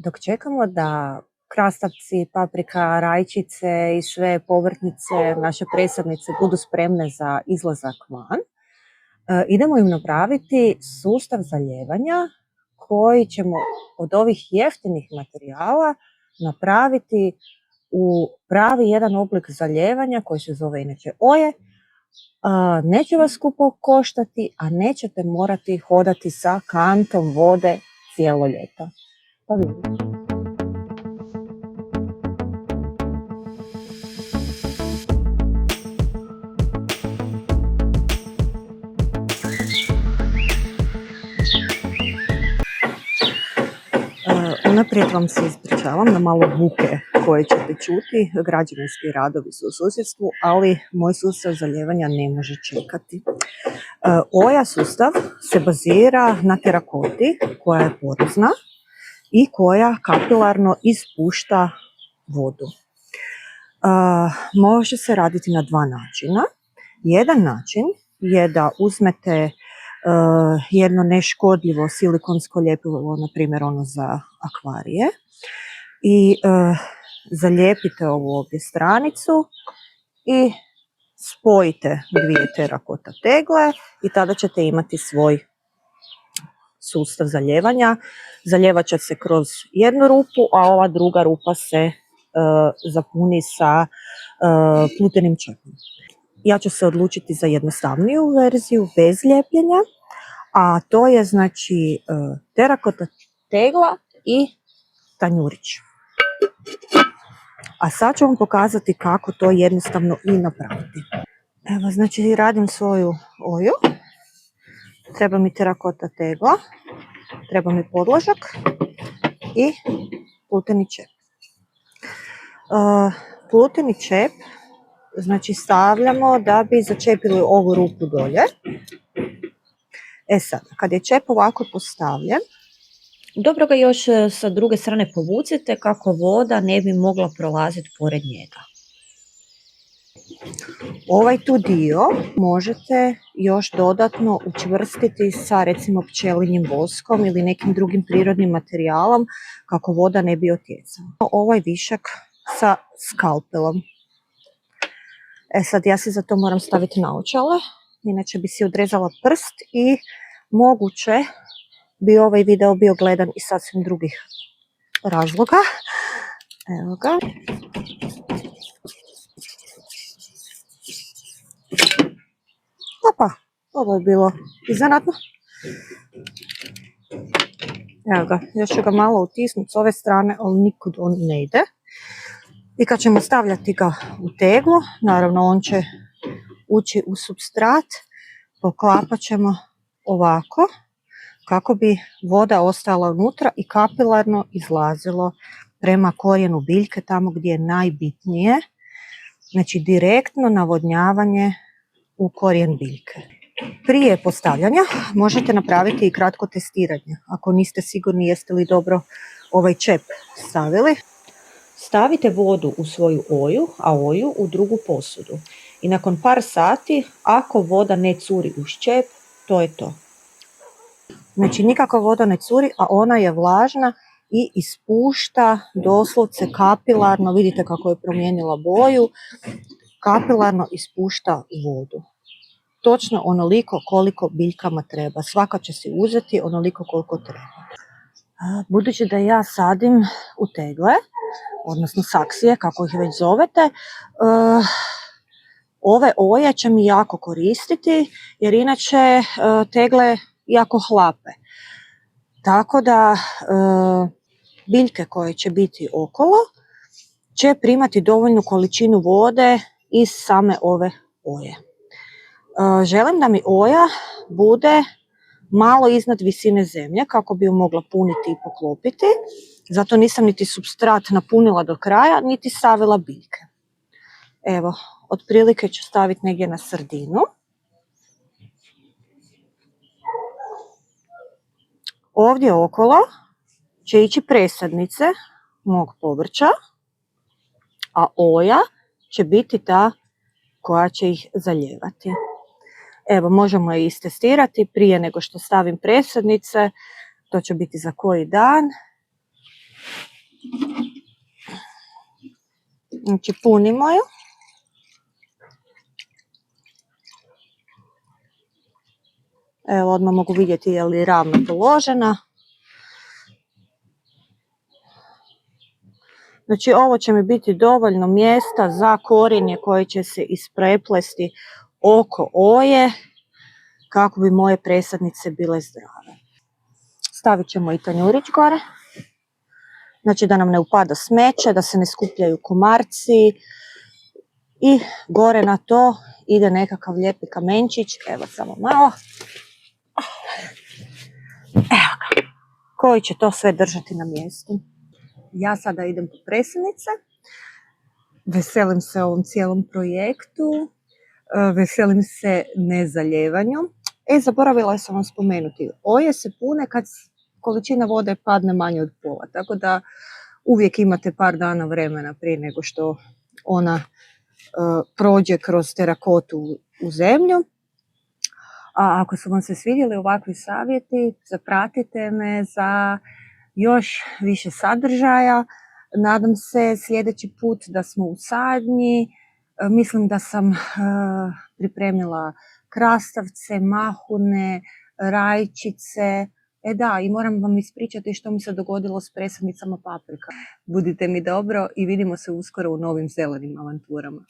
Dok čekamo da krastavci, paprika, rajčice i sve povrtnice, naše presadnice budu spremne za izlazak van, idemo im napraviti sustav zalijevanja koji ćemo od ovih jeftinih materijala napraviti u pravi jedan oblik zalijevanja koji se zove inače oje. Neće vas skupo koštati, a nećete morati hodati sa kantom vode cijelo ljeto. Pa vidite. Unaprijed vam se ispričavam na malo buke koje ćete čuti, građevinski radovi su u susjedstvu, ali moj sustav zalijevanja ne može čekati. Oja sustav se bazira na terakoti koja je porozna i koja kapilarno ispušta vodu. Može se raditi na dva načina. Jedan način je da uzmete jedno neškodljivo silikonsko ljepivo, na primjer ono za akvarije, i zalijepite ovu ovdje stranicu i spojite dvije terakota tegle i tada ćete imati svoj sustav zalijevanja. Zalijevat će se kroz jednu rupu, a ova druga rupa se zapuni sa plutenim čepom. Ja ću se odlučiti za jednostavniju verziju bez lijepljenja, a to je znači terakota tegla i tanjurić. A sad ću vam pokazati kako to jednostavno i napraviti. Evo, znači radim svoju oju. Treba mi terakota tegla, treba mi podložak i pluteni čep. Pluteni čep znači stavljamo da bi začepili ovu rupu dolje. Sad, kad je čep ovako postavljen, dobro ga još sa druge strane povucite kako voda ne bi mogla prolaziti pored njega. Ovaj tu dio možete još dodatno učvrstiti sa recimo pčelinjim voskom ili nekim drugim prirodnim materijalom kako voda ne bi otjecala. Ovaj višak sa skalpelom. Sad ja si za to moram staviti naočale, inače bi si odrezala prst i moguće bi ovaj video bio gledan iz sasvim drugih razloga. Evo ga. Opa, ovo je bilo iznenadno. Evo ga, još ću ga malo utisnuti s ove strane, ali nikud on ne ide. I kad ćemo stavljati ga u teglu, naravno on će ući u supstrat, poklapat ćemo ovako kako bi voda ostala unutra i kapilarno izlazilo prema korijenu biljke tamo gdje je najbitnije. Znači direktno navodnjavanje u korijen biljke. Prije postavljanja možete napraviti i kratko testiranje. Ako niste sigurni jeste li dobro ovaj čep stavili. Stavite vodu u svoju oju, a oju u drugu posudu. I nakon par sati, ako voda ne curi uz čep, to je to. Znači nikako voda ne curi, a ona je vlažna i ispušta doslovce kapilarno, vidite kako je promijenila boju, kapilarno ispušta vodu. Točno onoliko koliko biljkama treba. Svaka će si uzeti onoliko koliko treba. Budući da ja sadim u tegle, odnosno saksije, kako ih već zovete, ove oje će mi jako koristiti, jer inače tegle jako hlape. Tako da biljke koje će biti okolo će primati dovoljnu količinu vode iz same ove oje. Želim da mi oja bude malo iznad visine zemlje kako bi ju mogla puniti i poklopiti. Zato nisam niti supstrat napunila do kraja, niti stavila biljke. Evo, otprilike ću staviti negdje na sredinu. Ovdje okolo će ići presadnice mog povrća, a oja će biti ta koja će ih zalijevati. Evo, možemo je istestirati prije nego što stavim presadnice. To će biti za koji dan. Znači punimo ju. Evo odmah mogu vidjeti je li ravno položena. Znači ovo će mi biti dovoljno mjesta za korijenje koje će se ispreplesti oko oje kako bi moje presadnice bile zdrave. Stavit ćemo i tanjurić gore. Znači da nam ne upada smeće, da se ne skupljaju komarci. I gore na to ide nekakav lijepi kamenčić. Evo samo malo. Evo ga. Koji će to sve držati na mjestu. Ja sada idem po presadnice. Veselim se ovom cijelom projektu. Veselim se nezaljevanju. Zaboravila sam vam spomenuti. Oje se pune kad količina vode padne manje od pola. Tako da uvijek imate par dana vremena prije nego što ona prođe kroz terakotu u zemlju. A ako su vam se svidjeli ovakvi savjeti, zapratite me za još više sadržaja. Nadam se sljedeći put da smo u sadnji. Mislim da sam pripremila krastavce, mahune, rajčice. Da, i moram vam ispričati što mi se dogodilo s presadnicama paprika. Budite mi dobro i vidimo se uskoro u novim zelenim avanturama.